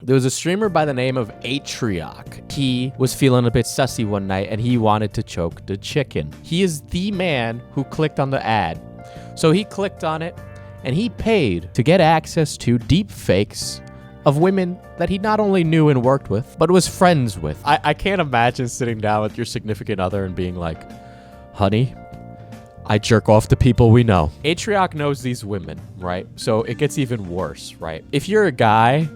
There was a streamer by the name of Atrioc. He was feeling a bit sussy one night and he wanted to choke the chicken. He is the man who clicked on the ad. So he clicked on it and he paid to get access to deep fakes of women that he not only knew and worked with, but was friends with. I can't imagine sitting down with your significant other and being like, honey, I jerk off to people we know. Atrioc knows these women, right? So it gets even worse, right? If you're a guy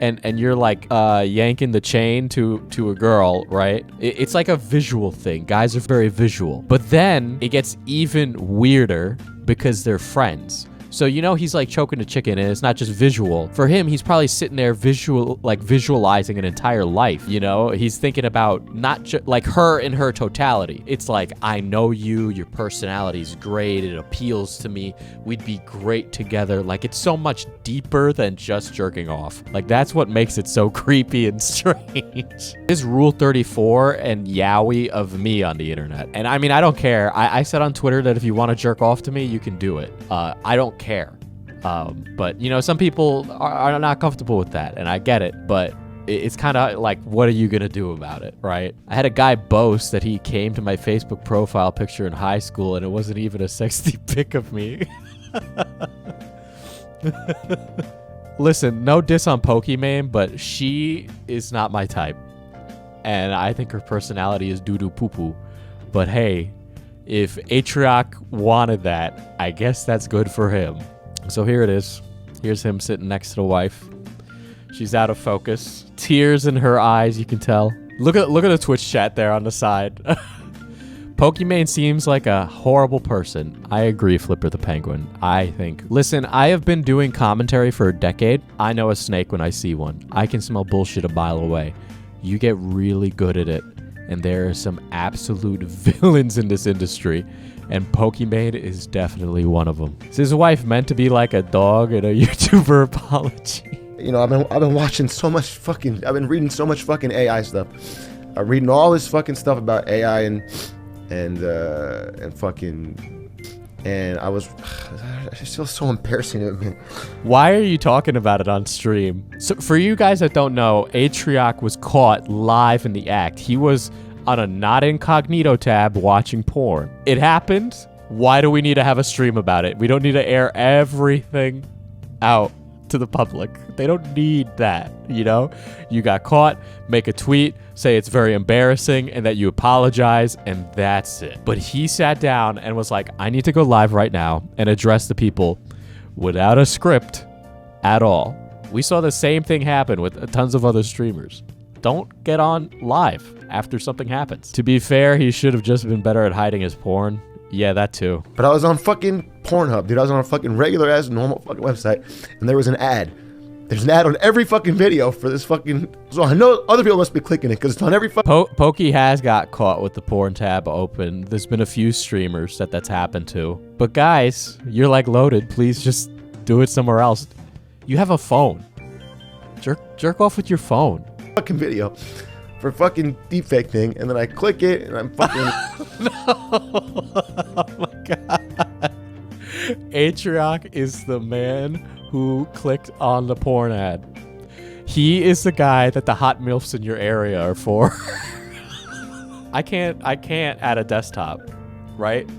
and you're like yanking the chain to a girl, right? It's like a visual thing. Guys are very visual. But then it gets even weirder because they're friends. So, you know, he's like choking a chicken and it's not just visual. For him, he's probably sitting there visualizing an entire life, you know? He's thinking about not just like her in her totality. It's like, I know you, your personality's great, it appeals to me, we'd be great together. Like, it's so much deeper than just jerking off. Like, that's what makes it so creepy and strange. There's Rule 34 and yaoi of me on the internet. And I mean, I don't care. I said on Twitter that if you want to jerk off to me, you can do it. I don't care. But, you know, some people are not comfortable with that, and I get it, but it's kind of like, what are you going to do about it, right? I had a guy boast that he came to my Facebook profile picture in high school, and it wasn't even a sexy pic of me. Listen, no diss on Pokimane, but she is not my type, and I think her personality is doo-doo poo-poo. But hey, if Atrioc wanted that, I guess that's good for him. So here it is. Here's him sitting next to the wife. She's out of focus. Tears in her eyes, you can tell. Look at the Twitch chat there on the side. Pokimane seems like a horrible person. I agree, Flipper the Penguin. I think. Listen, I have been doing commentary for a decade. I know a snake when I see one. I can smell bullshit a mile away. You get really good at it. And there are some absolute villains in this industry, and Pokimane is definitely one of them. Is his wife meant to be like a dog in a YouTuber apology? You know, I've been watching so much fucking, I've been reading so much fucking AI stuff. I'm reading all this fucking stuff about AI and fucking, and I just feel so embarrassing to me. Why are you talking about it on stream? So for you guys that don't know, Atrioc was caught live in the act. He was on a not incognito tab watching porn. It happened. Why do we need to have a stream about it? We don't need to air everything out to the public. They don't need that, you know? You got caught, make a tweet, say it's very embarrassing and that you apologize, and that's it. But he sat down and was like, I need to go live right now and address the people without a script at all. We saw the same thing happen with tons of other streamers. Don't get on live after something happens. To be fair, he should have just been better at hiding his porn. Yeah, that too. But I was on fucking Pornhub, dude. I was on a fucking regular ass normal fucking website, and there was an ad. There's an ad on every fucking video for this fucking. So I know other people must be clicking it because it's on every fucking. Pokey has got caught with the porn tab open. There's been a few streamers that's happened to. But guys, you're like loaded. Please just do it somewhere else. You have a phone. Jerk off with your phone. Fucking video for fucking deepfake thing, and then I click it, and I'm fucking. No. Oh my god. Atrioc is the man who clicked on the porn ad. He is the guy that the hot MILFs in your area are for. I can't add a desktop, right?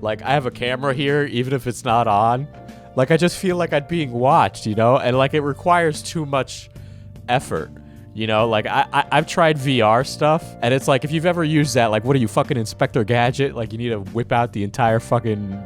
Like, I have a camera here, even if it's not on. Like, I just feel like I'm being watched, you know? And, like, it requires too much effort. You know, like, I've tried VR stuff, and it's like, if you've ever used that, like, what are you, fucking Inspector Gadget? Like, you need to whip out the entire fucking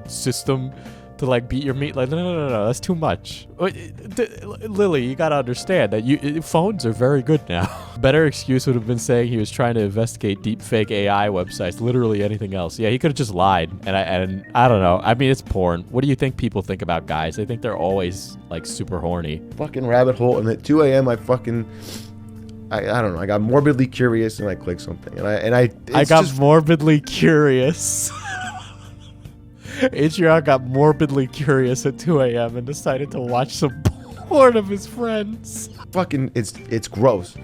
system to, like, beat your meat? Like, no, that's too much. Lily, you gotta understand that phones are very good now. Better excuse would have been saying he was trying to investigate deepfake AI websites, literally anything else. Yeah, he could have just lied, and I don't know. I mean, it's porn. What do you think people think about guys? They think they're always, like, super horny. Fucking rabbit hole, and at 2 a.m. I don't know. I got morbidly curious, and I clicked something, and I got morbidly curious. Atrioc got morbidly curious at 2 a.m. and decided to watch some porn of his friends. Fucking, it's gross.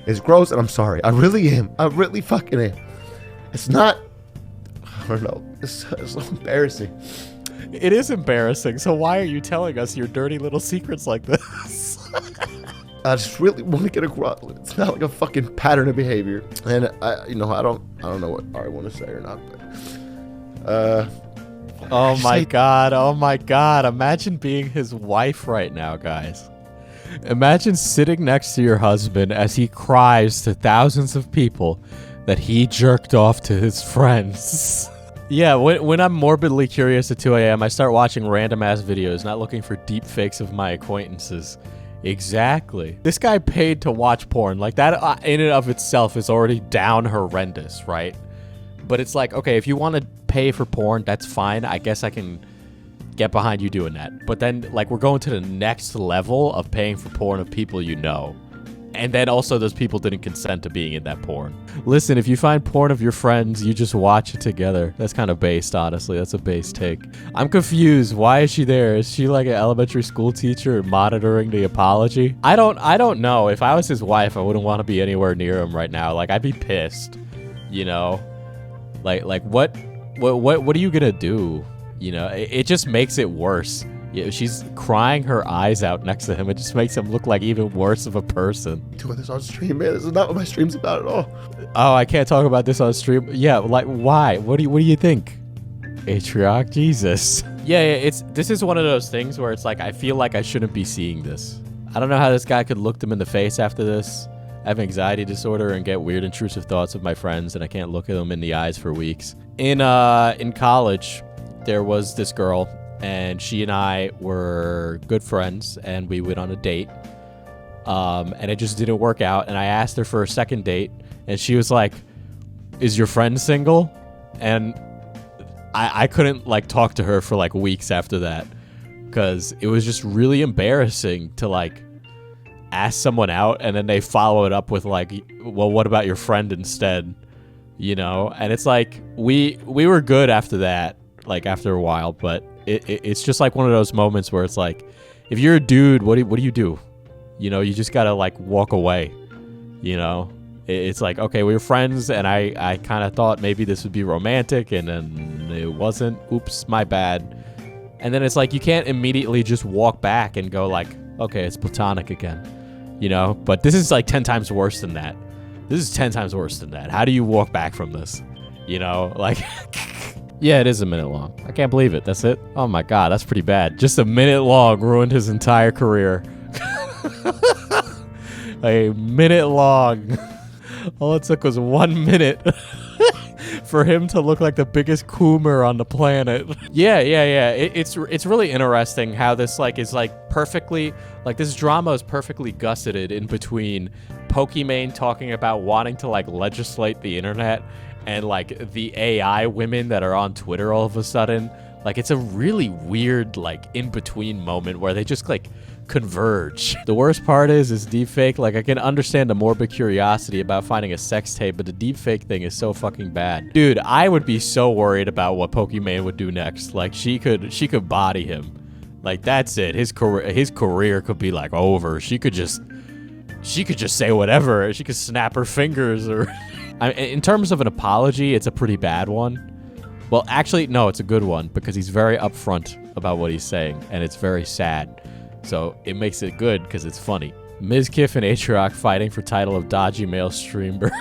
It's gross, and I'm sorry. I really am. I really fucking am. It's not, I don't know. It's so embarrassing. It is embarrassing. So why are you telling us your dirty little secrets like this? I just really want to get across. It's not like a fucking pattern of behavior, and I don't know what I want to say or not. But, oh my god! Imagine being his wife right now, guys. Imagine sitting next to your husband as he cries to thousands of people that he jerked off to his friends. Yeah, when I'm morbidly curious at 2 a.m., I start watching random-ass videos, not looking for deep fakes of my acquaintances. Exactly. This guy paid to watch porn. Like, that in and of itself is already down horrendous, right? But it's like, okay, if you want to pay for porn, that's fine. I guess I can get behind you doing that. But then, like, we're going to the next level of paying for porn of people you know. And then also those people didn't consent to being in that porn. Listen, if you find porn of your friends, you just watch it together. That's kind of based, honestly. That's a base take. I'm confused. Why is she there? Is she like an elementary school teacher monitoring the apology? I don't know. If I was his wife, I wouldn't want to be anywhere near him right now. Like, I'd be pissed, you know? Like what are you gonna do? You know, it just makes it worse. Yeah, she's crying her eyes out next to him. It just makes him look like even worse of a person. Doing this on stream, man. This is not what my stream's about at all. Oh, I can't talk about this on stream. Yeah, like, why? What do you think? Atrioc, Jesus. Yeah, this is one of those things where it's like, I feel like I shouldn't be seeing this. I don't know how this guy could look them in the face after this. I have anxiety disorder and get weird intrusive thoughts of my friends, and I can't look at them in the eyes for weeks. In college, there was this girl, and she and I were good friends, and we went on a date, and it just didn't work out, and I asked her for a second date, and she was like, is your friend single? And I couldn't, like, talk to her for, like, weeks after that, because it was just really embarrassing to, like, ask someone out, and then they follow it up with, like, well, what about your friend instead? You know? And it's like, we were good after that, like, after a while, but it's just like one of those moments where it's like, if you're a dude, what do you do? You know, you just gotta, like, walk away. You know, it's like, okay, we were friends, and I kind of thought maybe this would be romantic, and then it wasn't. Oops, my bad. And then it's like, you can't immediately just walk back and go like, okay, it's platonic again. You know, but this is like 10 times worse than that. This is 10 times worse than that. How do you walk back from this? You know, like, yeah, it is a minute long. I can't believe it. That's it. Oh my God, that's pretty bad. Just a minute long ruined his entire career. A minute long. All it took was 1 minute for him to look like the biggest coomer on the planet. Yeah. It's really interesting how this, like, is, like, perfectly, like, this drama is perfectly gusseted in between Pokimane talking about wanting to, like, legislate the internet and, like, the AI women that are on Twitter all of a sudden. Like, it's a really weird, like, in-between moment where they just, like, converge. The worst part is deepfake. Like, I can understand the morbid curiosity about finding a sex tape, but the deepfake thing is so fucking bad. Dude, I would be so worried about what Pokimane would do next. Like, she could body him. Like, that's it. His career could be, like, over. She could just say whatever. She could snap her fingers, or in terms of an apology, it's a pretty bad one. Well, actually, no, it's a good one, because he's very upfront about what he's saying, and it's very sad. So it makes it good because it's funny. Mizkif and Atrioc fighting for title of dodgy male streamer.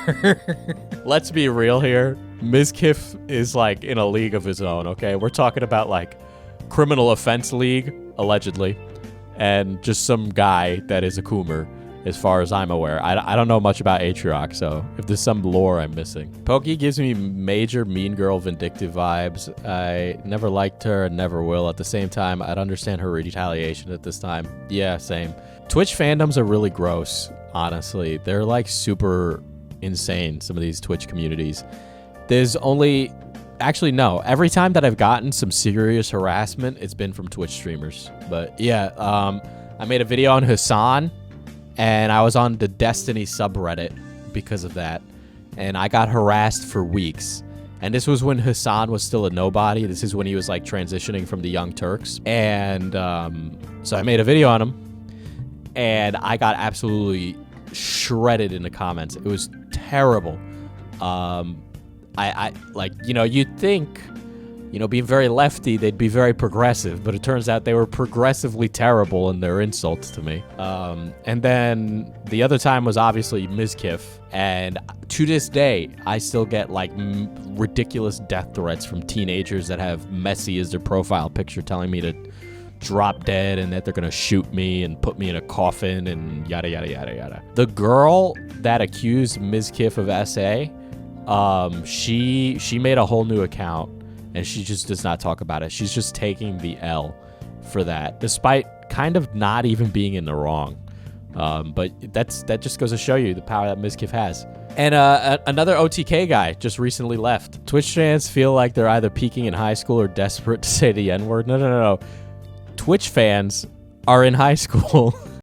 Let's be real here. Mizkif is, like, in a league of his own, okay? We're talking about, like, criminal offense league, allegedly, and just some guy that is a coomer, as far as I'm aware. I don't know much about Atrioc, so if there's some lore I'm missing. Pokey gives me major mean girl vindictive vibes. I never liked her and never will. At the same time, I'd understand her retaliation at this time. Yeah, same. Twitch fandoms are really gross, honestly. They're, like, super insane, some of these Twitch communities. There's only... Actually, no. Every time that I've gotten some serious harassment, it's been from Twitch streamers. But, yeah, I made a video on Hassan, and I was on the Destiny subreddit because of that. And I got harassed for weeks. And this was when Hassan was still a nobody. This is when he was, like, transitioning from the Young Turks. And so I made a video on him. And I got absolutely shredded in the comments. It was terrible. I like, you know, you'd think being very lefty, they'd be very progressive, but it turns out they were progressively terrible in their insults to me. And then the other time was obviously Mizkif, and to this day, I still get like ridiculous death threats from teenagers that have Messi as their profile picture, telling me to drop dead and that they're gonna shoot me and put me in a coffin and yada yada yada yada. The girl that accused Mizkif of SA, she made a whole new account and she just does not talk about it. She's just taking the L for that, despite kind of not even being in the wrong. But that just goes to show you the power that Mizkif has. And another OTK guy just recently left. Twitch fans feel like they're either peaking in high school or desperate to say the N-word. No. Twitch fans are in high school.